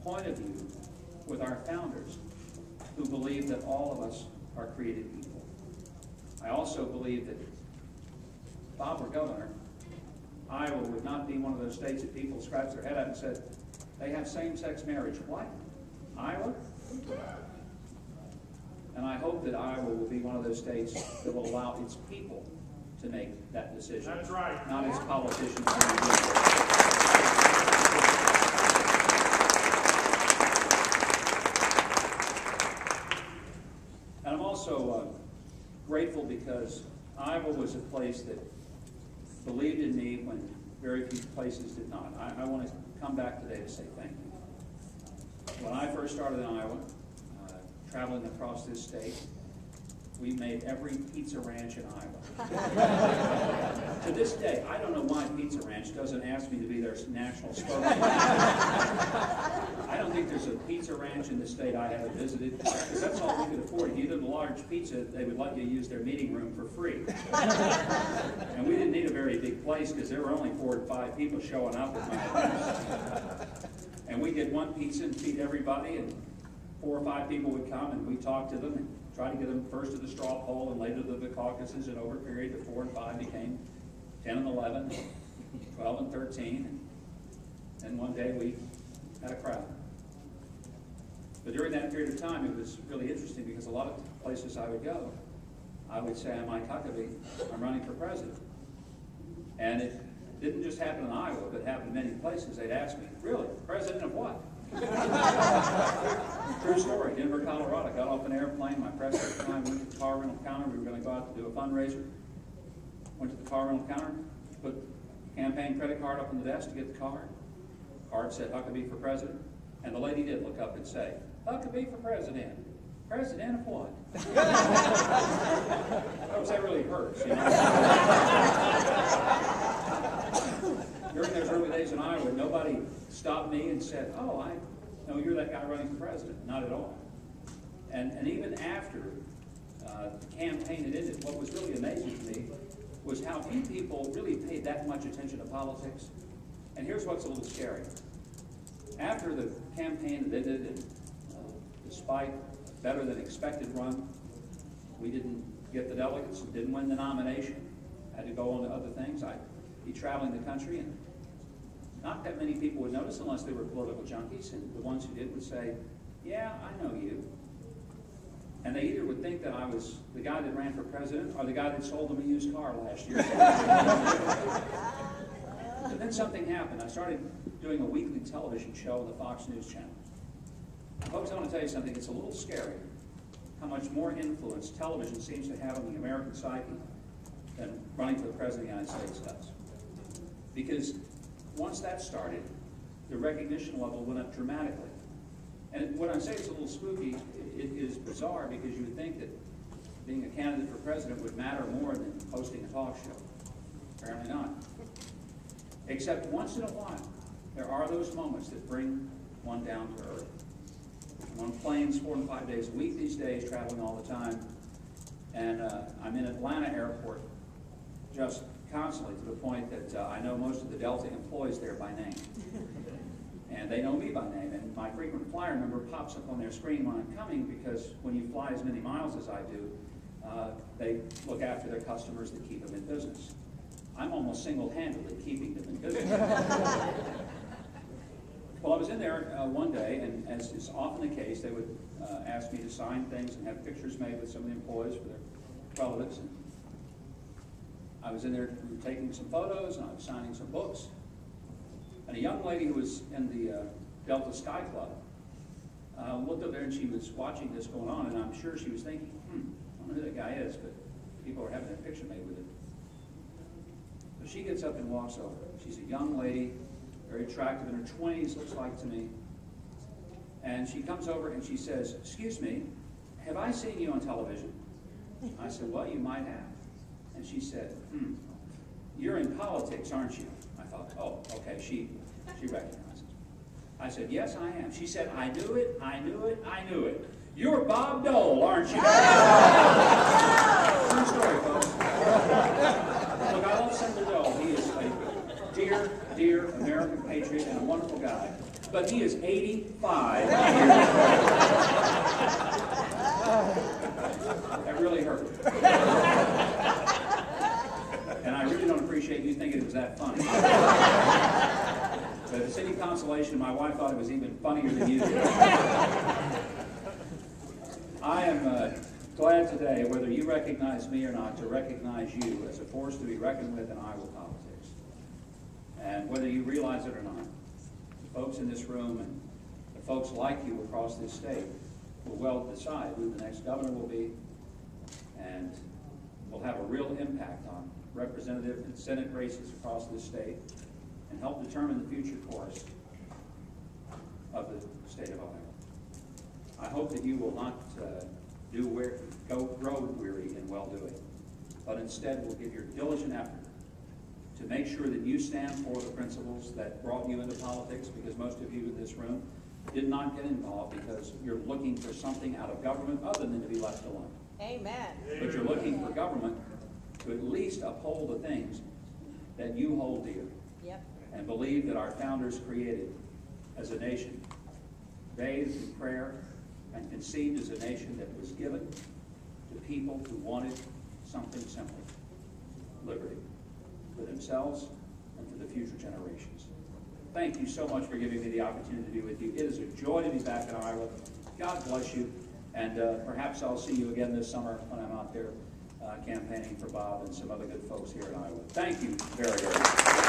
point of view with our founders, who believed that all of us are created equal. I also believe that if Bob were governor, Iowa would not be one of those states that people scratch their head at and said, they have same-sex marriage. What? Iowa? And I hope that Iowa will be one of those states that will allow its people to make that decision. That's right. Not its politicians. And I'm also grateful because Iowa was a place that believed in me when very few places did not. I want to come back today to say thank you. When I first started in Iowa, traveling across this state, we made every pizza ranch in Iowa. To this day, I don't know why Pizza Ranch doesn't ask me to be their national spokesman. I don't think there's a pizza ranch in the state I haven't visited, because that's all we could afford. If you did a large pizza, they would let you use their meeting room for free. And we didn't need a very big place, because there were only 4 to 5 people showing up at my events. And we did one pizza and feed everybody, and 4 or 5 people would come, and we talked to them and try to get them first to the straw poll and later to the caucuses, and over a period of 4 and 5 became 10 and 11, 12 and 13, and one day we had a crowd. But during that period of time, it was really interesting because a lot of places I would go, I would say, I'm Mike Huckabee, I'm running for president. And it didn't just happen in Iowa, but it happened in many places. They'd ask me, really, president of what? True story. Denver, Colorado. Got off an airplane. My press secretary and I went to the car rental counter. We were going to go out to do a fundraiser. Went to the car rental counter, put campaign credit card up on the desk to get the card. Card said Huckabee for president. And the lady did look up and say, Huckabee for president. President of what? That really hurts, you know? During those early days in Iowa, nobody stopped me and said, oh, I know you're that guy running for president. Not at all. And even after the campaign had ended, what was really amazing to me was how few people really paid that much attention to politics. And here's what's a little scary. After the campaign had ended, and despite a better than expected run, we didn't get the delegates, didn't win the nomination, had to go on to other things. I'd be traveling the country, and not that many people would notice unless they were political junkies, and the ones who did would say, yeah, I know you. And they either would think that I was the guy that ran for president or the guy that sold them a used car last year. But then something happened. I started doing a weekly television show on the Fox News channel. Folks, I want to tell you something. It's a little scary how much more influence television seems to have on the American psyche than running for the President of the United States does. Because once that started, the recognition level went up dramatically. And when I say it's a little spooky, it is bizarre because you would think that being a candidate for president would matter more than hosting a talk show. Apparently not. Except once in a while, there are those moments that bring one down to earth. I'm on planes 4 and 5 days a week these days, traveling all the time. And I'm in Atlanta airport just constantly, to the point that I know most of the Delta employees there by name. And they know me by name. And my frequent flyer number pops up on their screen when I'm coming, because when you fly as many miles as I do, they look after their customers that keep them in business. I'm almost single-handedly keeping them in business. Well, I was in there one day, and as is often the case, they would ask me to sign things and have pictures made with some of the employees for their relatives. And I was in there, we were taking some photos, and I was signing some books. And a young lady who was in the Delta Sky Club looked up there, and she was watching this going on, and I'm sure she was thinking, I don't know who that guy is, but people are having their picture made with it. So she gets up and walks over. She's a young lady, very attractive, in her 20s, looks like to me. And she comes over and she says, excuse me, have I seen you on television? I said, well, you might have. And she said, you're in politics, aren't you? I thought, oh, okay, she recognized it. I said, yes, I am. She said, I knew it, I knew it, I knew it. You're Bob Dole, aren't you? True story, folks. Look, I love Senator Dole. He is a dear, dear American patriot and a wonderful guy. but he is 85 years old. That really hurt. And I really don't appreciate you thinking it was that funny. But at the city consolation, my wife thought it was even funnier than you did. I am glad today, whether you recognize me or not, to recognize you as a force to be reckoned with in Iowa politics. And whether you realize it or not, the folks in this room and the folks like you across this state will well decide who the next governor will be, and will have a real impact on representative and Senate races across this state, and help determine the future course of the state of Iowa. I hope that you will not grow weary in well-doing, but instead will give your diligent effort to make sure that you stand for the principles that brought you into politics, because most of you in this room did not get involved because you're looking for something out of government other than to be left alone. Amen. But you're looking for government to at least uphold the things that you hold dear. Yep. And believe that our founders created as a nation, bathed in prayer and conceived as a nation that was given to people who wanted something simple: liberty for themselves and for the future generations. Thank you so much for giving me the opportunity to be with you. It is a joy to be back in Iowa. God bless you, and perhaps I'll see you again this summer when I'm out there campaigning for Bob and some other good folks here in Iowa. Thank you very, very much.